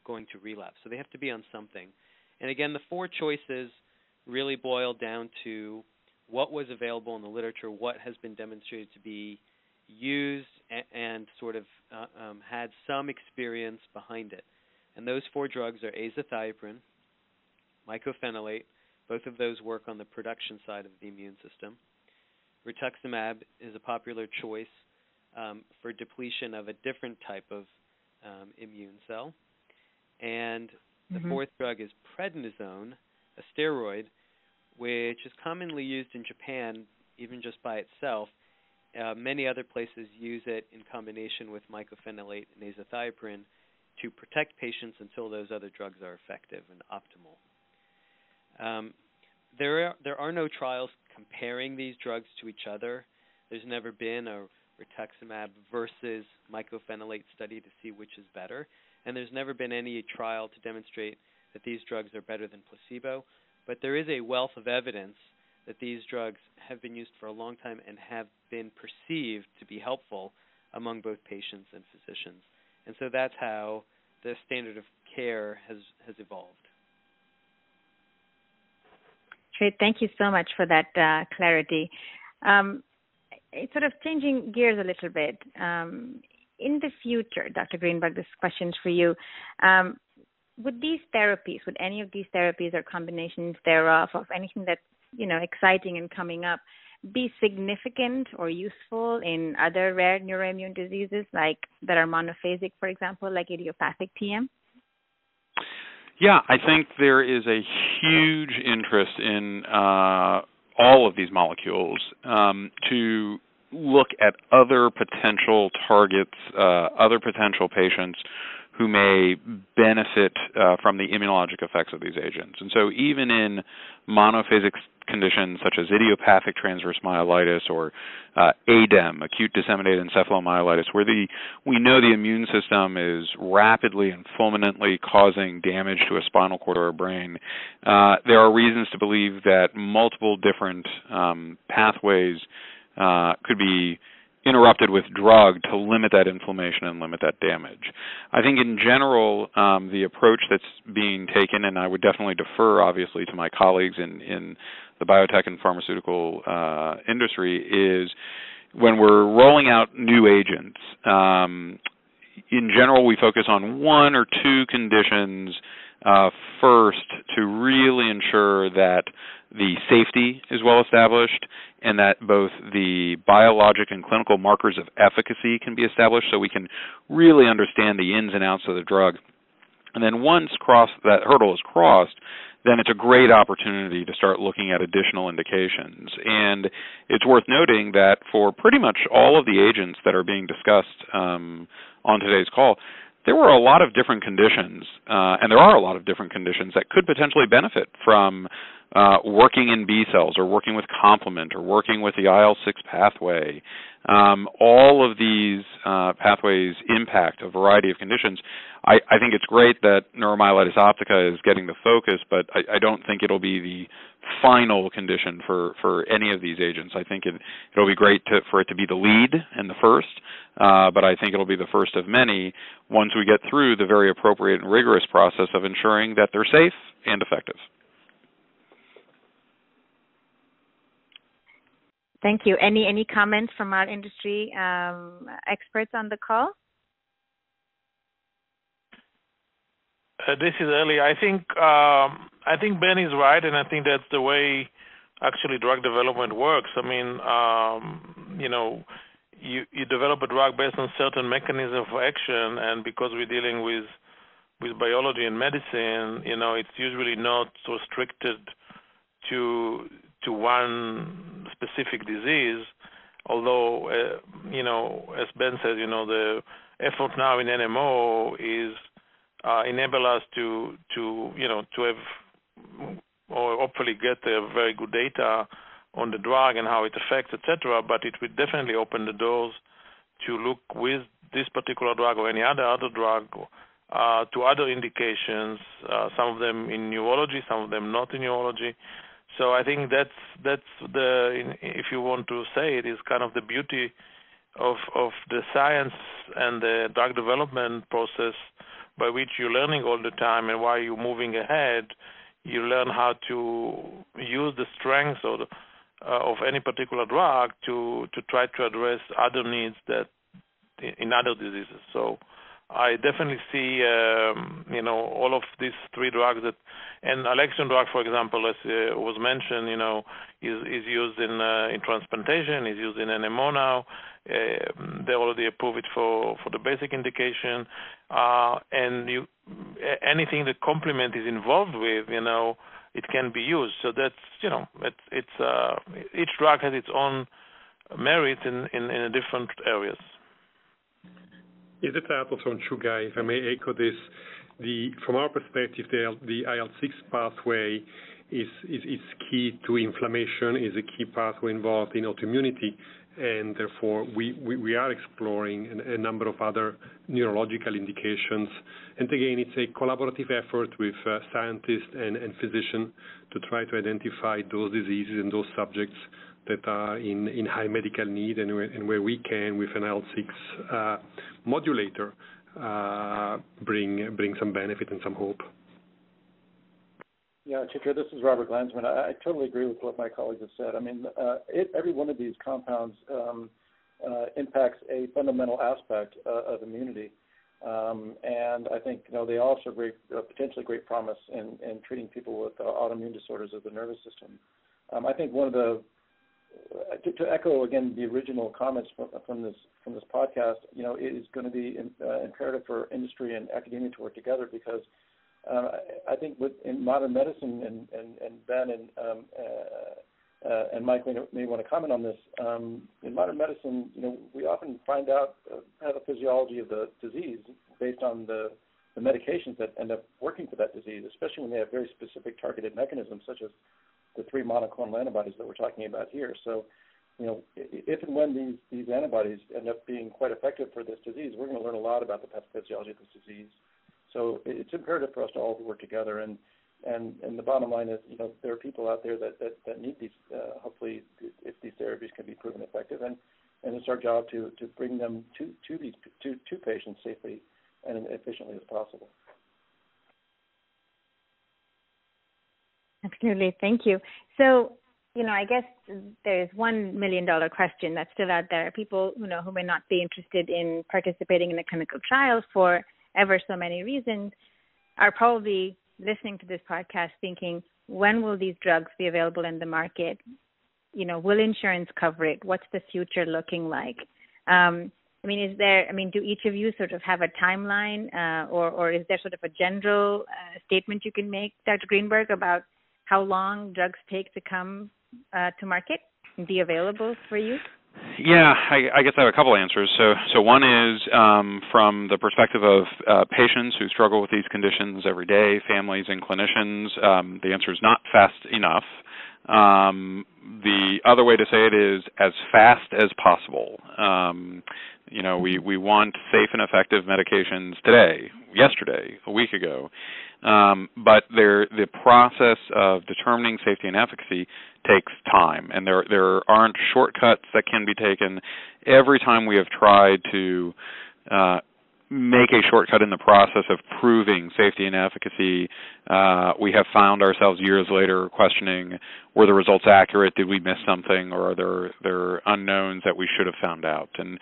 going to relapse. So they have to be on something. And again, the four choices really boil down to what was available in the literature, what has been demonstrated to be used and sort of had some experience behind it. And those four drugs are azathioprine, mycophenolate. Both of those work on the production side of the immune system. Rituximab is a popular choice for depletion of a different type of immune cell. And the fourth drug is prednisone, a steroid, which is commonly used in Japan, even just by itself. Many other places use it in combination with mycophenolate and azathioprine to protect patients until those other drugs are effective and optimal. There are no trials comparing these drugs to each other. There's never been a rituximab versus mycophenolate study to see which is better. And there's never been any trial to demonstrate that these drugs are better than placebo. But there is a wealth of evidence that these drugs have been used for a long time and have been perceived to be helpful among both patients and physicians. And so that's how the standard of care has evolved.
Great. Thank you so much for that clarity. It's sort of changing gears a little bit. In the future, Dr. Greenberg, this question is for you. Would these therapies, would any of these therapies or combinations thereof, of anything that's exciting and coming up, be significant or useful in other rare neuroimmune diseases like that are monophasic, for example, like idiopathic TM?
Yeah, I think there is a huge interest in all of these molecules to look at other potential targets, other potential patients who may benefit from the immunologic effects of these agents. And so even in monophasic conditions such as idiopathic transverse myelitis or ADEM, acute disseminated encephalomyelitis, where we know the immune system is rapidly and fulminantly causing damage to a spinal cord or a brain, there are reasons to believe that multiple different pathways could be interrupted with drug to limit that inflammation and limit that damage. I think in general, the approach that's being taken, and I would definitely defer obviously to my colleagues in the biotech and pharmaceutical industry, is when we're rolling out new agents, in general we focus on one or two conditions first to really ensure that the safety is well established and that both the biologic and clinical markers of efficacy can be established so we can really understand the ins and outs of the drug. And then once that hurdle is crossed, then it's a great opportunity to start looking at additional indications. And it's worth noting that for pretty much all of the agents that are being discussed on today's call, there were a lot of different conditions, and there are a lot of different conditions that could potentially benefit from working in B cells or working with complement or working with the IL-6 pathway. All of these pathways impact a variety of conditions. I think it's great that neuromyelitis optica is getting the focus, but I don't think it'll be the final condition for any of these agents. I think it'll be great for it to be the lead and the first, but I think it'll be the first of many once we get through the very appropriate and rigorous process of ensuring that they're safe and effective.
Thank you. Any comments from our industry experts on the call?
This is Eli. I think Ben is right, and I think that's the way actually drug development works. I mean, you develop a drug based on certain mechanism of action, and because we're dealing with biology and medicine, it's usually not so restricted to one specific disease. Although, as Ben says, the effort now in NMO is enable us to have or hopefully get very good data on the drug and how it affects, etc. But it will definitely open the doors to look with this particular drug or any other drug to other indications, some of them in neurology, some of them not in neurology. So I think that's if you want to say it, is kind of the beauty of the science and the drug development process, by which you're learning all the time, and while you're moving ahead, you learn how to use the strengths of any particular drug to try to address other needs that in other diseases. So I definitely see, all of these three drugs and Alexion drug, for example, as was mentioned, is used in transplantation, is used in NMO now. They already approved it for the basic indication, and anything the complement is involved with, it can be used. So that's, each drug has its own merits in different areas.
Is it also on Chugai, if I may echo this, from our perspective, the IL-6 pathway is key to inflammation, is a key pathway involved in autoimmunity, and therefore we are exploring a number of other neurological indications. And again, it's a collaborative effort with scientists and physicians to try to identify those diseases and those subjects that are in high medical need, and where we can, with an IL-6 modulator, bring some benefit and some hope.
Yeah, Chitra, this is Robert Glansman. I totally agree with what my colleagues have said. I mean, every one of these compounds impacts a fundamental aspect of immunity, and I think they all show potentially great promise in treating people with autoimmune disorders of the nervous system. I think one of the to echo again the original comments from this podcast, it is going to be imperative for industry and academia to work together, because I think in modern medicine, and Ben and Mike may want to comment on this. In modern medicine, we often find out the physiology of the disease based on the medications that end up working for that disease, especially when they have very specific targeted mechanisms, such as the 3 monoclonal antibodies that we're talking about here. So, if and when these antibodies end up being quite effective for this disease, we're going to learn a lot about the pathophysiology of this disease. So it's imperative for us to all work together. And the bottom line is, there are people out there that need these. Hopefully, if these therapies can be proven effective, and it's our job to bring them to these to patients safely and efficiently as possible.
Absolutely. Thank you. So, I guess there's $1 million question that's still out there. People, who may not be interested in participating in a clinical trial for ever so many reasons are probably listening to this podcast thinking, when will these drugs be available in the market? Will insurance cover it? What's the future looking like? Do each of you sort of have a timeline, or is there sort of a general statement you can make, Dr. Greenberg, about how long drugs take to come to market and be available for use?
Yeah, I guess I have a couple answers. So one is from the perspective of patients who struggle with these conditions every day, families and clinicians, the answer is not fast enough. The other way to say it is as fast as possible. We want safe and effective medications today, yesterday, a week ago. But the process of determining safety and efficacy takes time, and there aren't shortcuts that can be taken. Every time we have tried to make a shortcut in the process of proving safety and efficacy, we have found ourselves years later questioning, were the results accurate? Did we miss something? Or are there unknowns that we should have found out? And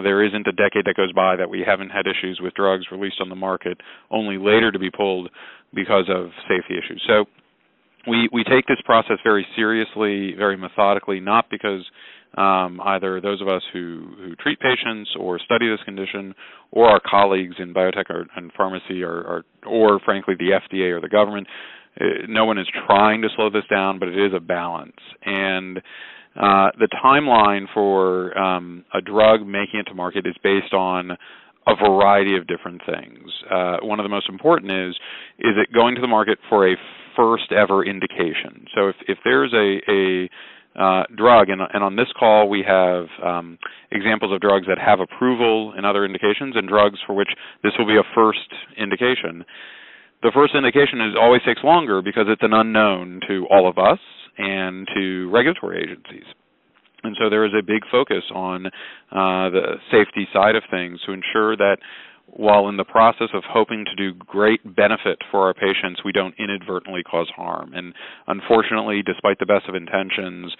there isn't a decade that goes by that we haven't had issues with drugs released on the market, only later to be pulled because of safety issues. So we take this process very seriously, very methodically, not because either those of us who treat patients or study this condition, or our colleagues in biotech and pharmacy, or frankly the FDA or the government. No one is trying to slow this down, but it is a balance. And the timeline for a drug making it to market is based on a variety of different things. One of the most important is it going to the market for a first ever indication? So if there's a drug. And on this call, we have examples of drugs that have approval in other indications and drugs for which this will be a first indication. The first indication always takes longer because it's an unknown to all of us and to regulatory agencies. And so there is a big focus on the safety side of things to ensure that while in the process of hoping to do great benefit for our patients, we don't inadvertently cause harm. And unfortunately, despite the best of intentions,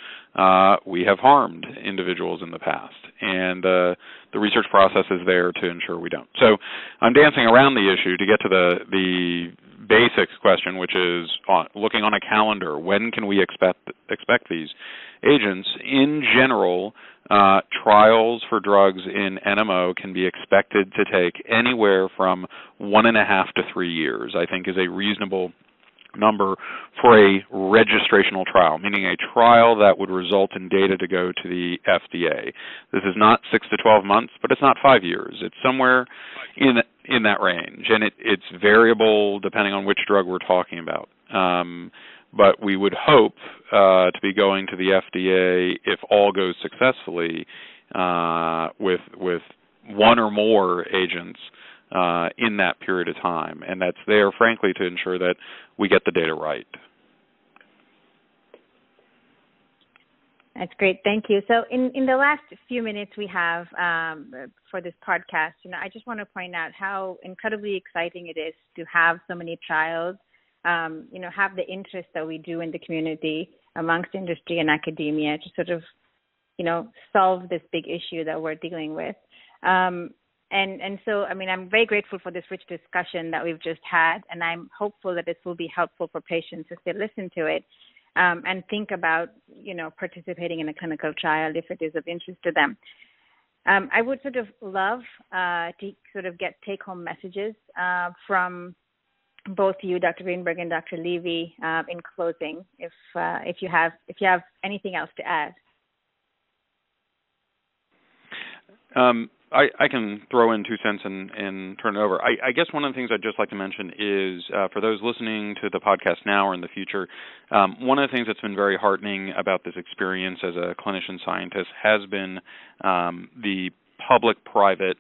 we have harmed individuals in the past. And the research process is there to ensure we don't. So I'm dancing around the issue to get to the basics question, which is looking on a calendar. When can we expect these agents? In general, trials for drugs in NMO can be expected to take anywhere from 1.5 to 3 years, I think is a reasonable number for a registrational trial, meaning a trial that would result in data to go to the FDA. This is not 6 to 12 months, but it's not 5 years. It's somewhere in that range, and it's variable depending on which drug we're talking about. But we would hope to be going to the FDA, if all goes successfully, with one or more agents in that period of time. And that's there, frankly, to ensure that we get the data right.
That's great. Thank you. So in the last few minutes we have for this podcast, I just want to point out how incredibly exciting it is to have so many trials, have the interest that we do in the community amongst industry and academia to sort of, solve this big issue that we're dealing with. And so, I'm very grateful for this rich discussion that we've just had, and I'm hopeful that this will be helpful for patients as they listen to it and think about, participating in a clinical trial if it is of interest to them. I would sort of love to sort of get take-home messages from both you, Dr. Greenberg and Dr. Levy, in closing, if you have anything else to add.
I can throw in 2 cents and turn it over. I guess one of the things I'd just like to mention is for those listening to the podcast now or in the future, one of the things that's been very heartening about this experience as a clinician scientist has been the public-private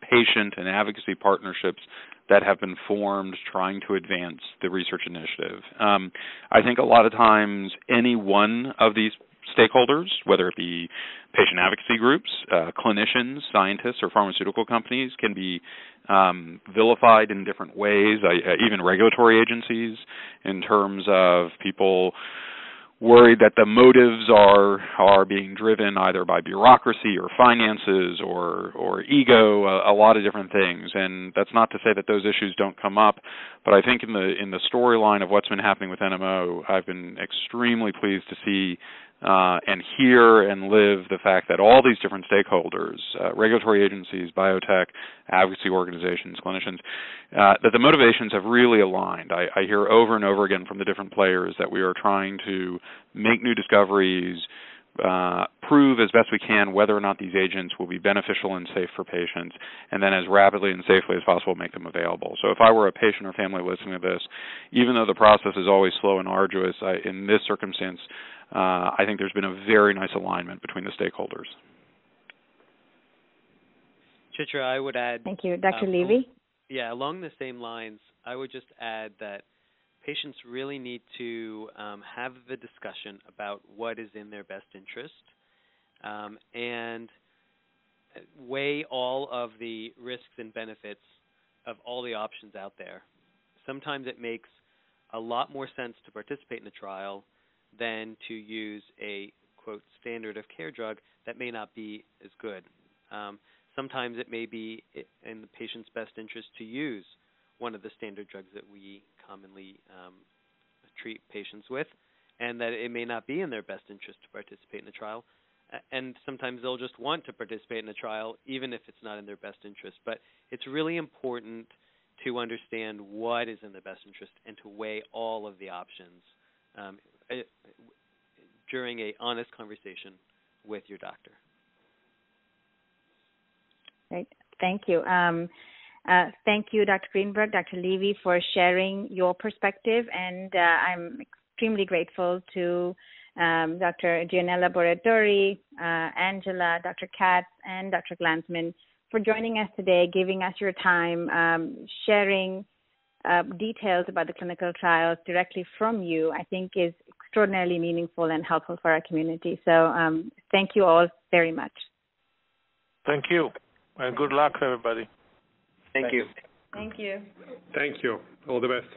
patient and advocacy partnerships that have been formed trying to advance the research initiative. I think a lot of times any one of these stakeholders, whether it be patient advocacy groups, clinicians, scientists, or pharmaceutical companies, can be vilified in different ways, even regulatory agencies, in terms of people worried that the motives are being driven either by bureaucracy or finances or ego, a lot of different things. And that's not to say that those issues don't come up, but I think in the storyline of what's been happening with NMO, I've been extremely pleased to see and hear and live the fact that all these different stakeholders, regulatory agencies, biotech, advocacy organizations, clinicians, that the motivations have really aligned. I hear over and over again from the different players that we are trying to make new discoveries, prove as best we can whether or not these agents will be beneficial and safe for patients, and then as rapidly and safely as possible make them available. So if I were a patient or family listening to this, even though the process is always slow and arduous, in this circumstance, I think there's been a very nice alignment between the stakeholders.
Chitra, I would add...
Thank you. Dr. Levy?
Yeah, along the same lines, I would just add that patients really need to have the discussion about what is in their best interest and weigh all of the risks and benefits of all the options out there. Sometimes it makes a lot more sense to participate in a trial than to use a, quote, standard of care drug that may not be as good. Sometimes it may be in the patient's best interest to use one of the standard drugs that we commonly treat patients with, and that it may not be in their best interest to participate in a trial. And sometimes they'll just want to participate in a trial even if it's not in their best interest. But it's really important to understand what is in the best interest and to weigh all of the options during an honest conversation with your doctor.
Great. Thank you. Thank you, Dr. Greenberg, Dr. Levy, for sharing your perspective, and I'm extremely grateful to Dr. Gianella Boratori, Angela, Dr. Katz, and Dr. Glanzman for joining us today, giving us your time, sharing details about the clinical trials directly from you, I think is extraordinarily meaningful and helpful for our community. So thank you all very much.
Thank you, and good luck, everybody.
Thank you.
Thank you.
Thank you. All the best.